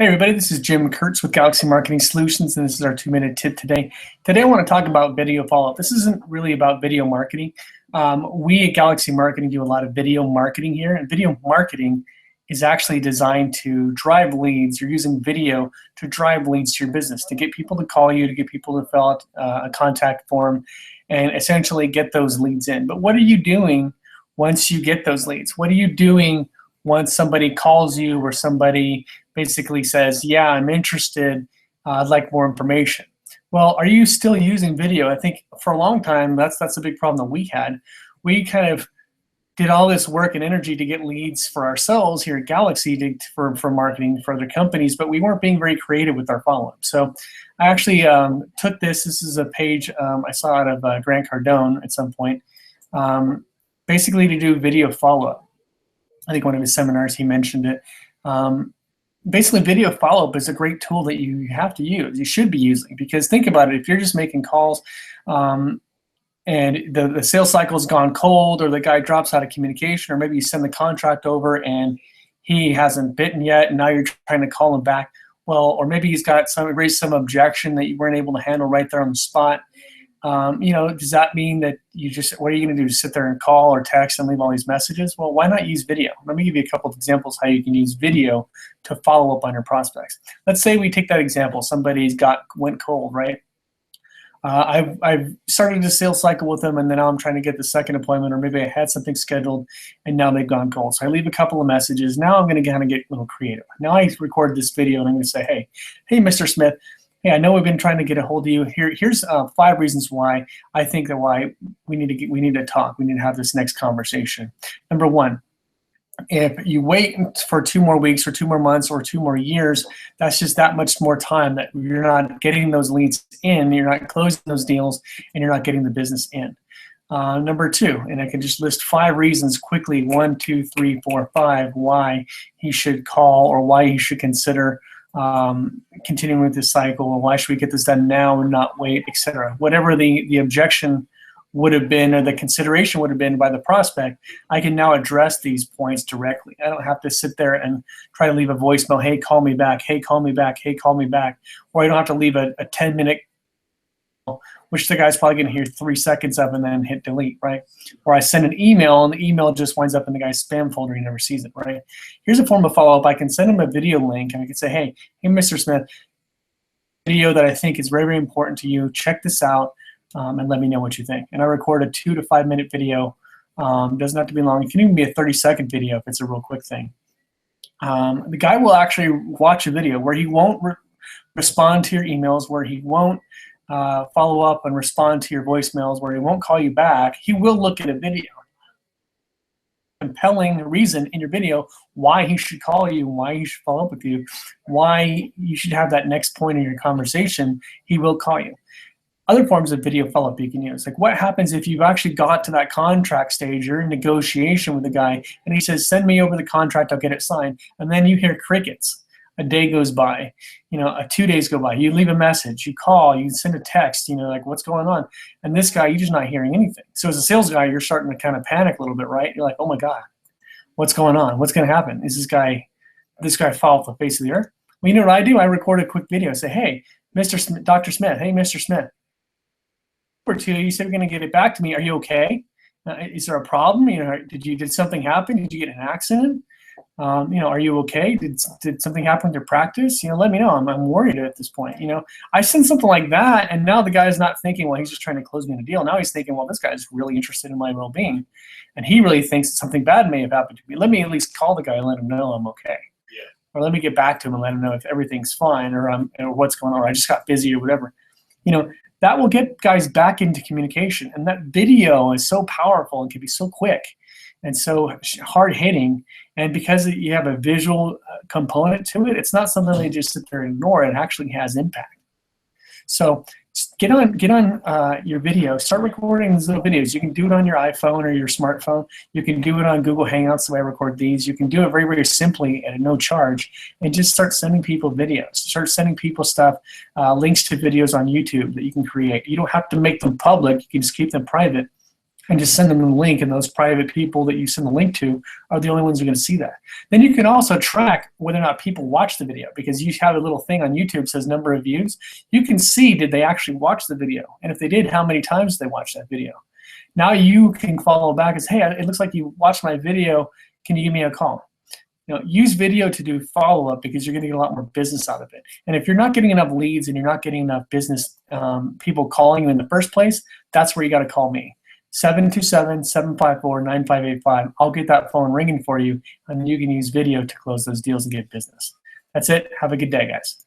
Hey everybody, this is Jim Kurtz with Galaxy Marketing Solutions, and this is our 2-minute tip today. Today I want to talk about video follow-up. This isn't really about video marketing. We at Galaxy Marketing do a lot of video marketing here, and video marketing is actually designed to drive leads. You're using video to drive leads to your business, to get people to call you, to get people to fill out a contact form, and essentially get those leads in. But what are you doing once you get those leads? What are you doing once somebody calls you or somebody basically says, yeah, I'm interested, I'd like more information? Well, are you still using video? I think for a long time, that's a big problem that we had. We kind of did all this work and energy to get leads for ourselves here at Galaxy for marketing for other companies, but we weren't being very creative with our follow-up. So I actually took this is a page I saw out of Grant Cardone at some point, basically to do video follow-up. I think one of his seminars he mentioned it. Basically, video follow-up is a great tool that you have to use. You should be using, because think about it. If you're just making calls and the sales cycle's gone cold, or the guy drops out of communication, or maybe you send the contract over and he hasn't bitten yet, and now you're trying to call him back. Well, or maybe he's got raised some objection that you weren't able to handle right there on the spot. Does that mean that what are you going to do? Sit there and call or text and leave all these messages? Well, why not use video? Let me give you a couple of examples how you can use video to follow up on your prospects. Let's say we take that example. Somebody's went cold, right? I've started a sales cycle with them, and then now I'm trying to get the second appointment, or maybe I had something scheduled and now they've gone cold. So I leave a couple of messages. Now I'm going to kind of get a little creative. Now I record this video and I'm going to say, hey, Mr. Smith, hey, I know we've been trying to get a hold of you. Here's 5 reasons why I think that we need to talk. We need to have this next conversation. Number 1, if you wait for 2 more weeks or 2 more months or 2 more years, that's just that much more time that you're not getting those leads in, you're not closing those deals, and you're not getting the business in. Number 2, and I can just list 5 reasons quickly, 1, 2, 3, 4, 5, why he should call or why he should consider continuing with this cycle, or why should we get this done now and not wait, etc. Whatever the objection would have been, or the consideration would have been by the prospect, I can now address these points directly. I don't have to sit there and try to leave a voicemail, hey, call me back, hey, call me back, hey, call me back. Or I don't have to leave a 10-minute, which the guy's probably going to hear 3 seconds of and then hit delete, right? Or I send an email and the email just winds up in the guy's spam folder. He never sees it, right? Here's a form of follow-up. I can send him a video link, and I can say, hey, Mr. Smith, video that I think is very, very important to you. Check this out and let me know what you think. And I record a 2 to 5 minute video. Doesn't have to be long. It can even be a 30-second video if it's a real quick thing. The guy will actually watch a video where he won't respond to your emails, where he won't follow up and respond to your voicemails, where he won't call you back. He will look at a video. Compelling reason in your video why he should call you, why he should follow up with you, why you should have that next point in your conversation, he will call you. Other forms of video follow-up you can use, like what happens if you've actually got to that contract stage, you're in negotiation with the guy, and he says, send me over the contract, I'll get it signed, and then you hear crickets. A day goes by, 2 days go by, you leave a message, you call, you send a text, like what's going on? And this guy, you're just not hearing anything. So as a sales guy, you're starting to kind of panic a little bit, right? You're like, oh my God, what's going on? What's going to happen? Is this guy fall off the face of the earth? Well, you know what I do? I record a quick video. I say, hey, Dr. Smith, hey, Mr. Smith, or 2, you said you're going to get it back to me. Are you okay? Is there a problem? Did something happen? Did you get in an accident? Are you okay? Did something happen with your practice? Let me know. I'm worried at this point. I send something like that, and now the guy is not thinking, well, he's just trying to close me in a deal. Now he's thinking, well, this guy is really interested in my well-being, and he really thinks that something bad may have happened to me. Let me at least call the guy and let him know I'm okay. Yeah. Or let me get back to him and let him know if everything's fine, or what's going on, or I just got busy, or whatever. That will get guys back into communication, and that video is so powerful and can be so quick and so hard-hitting, and because you have a visual component to it, it's not something they just sit there and ignore. It actually has impact. So get on your video. Start recording these little videos. You can do it on your iPhone or your smartphone. You can do it on Google Hangouts, the way I record these. You can do it very, very simply at no charge, and just start sending people videos. Start sending people stuff, links to videos on YouTube that you can create. You don't have to make them public. You can just keep them private. and just send them the link, and those private people that you send the link to are the only ones who are going to see that. Then you can also track whether or not people watch the video, because you have a little thing on YouTube that says number of views. You can see, did they actually watch the video? And if they did, how many times they watched that video? Now you can follow back and say, hey, it looks like you watched my video. Can you give me a call? Use video to do follow-up, because you're going to get a lot more business out of it. And if you're not getting enough leads and you're not getting enough business, people calling you in the first place, that's where you got to call me. 727-754-9585. I'll get that phone ringing for you, and you can use video to close those deals and get business. That's it. Have a good day, guys.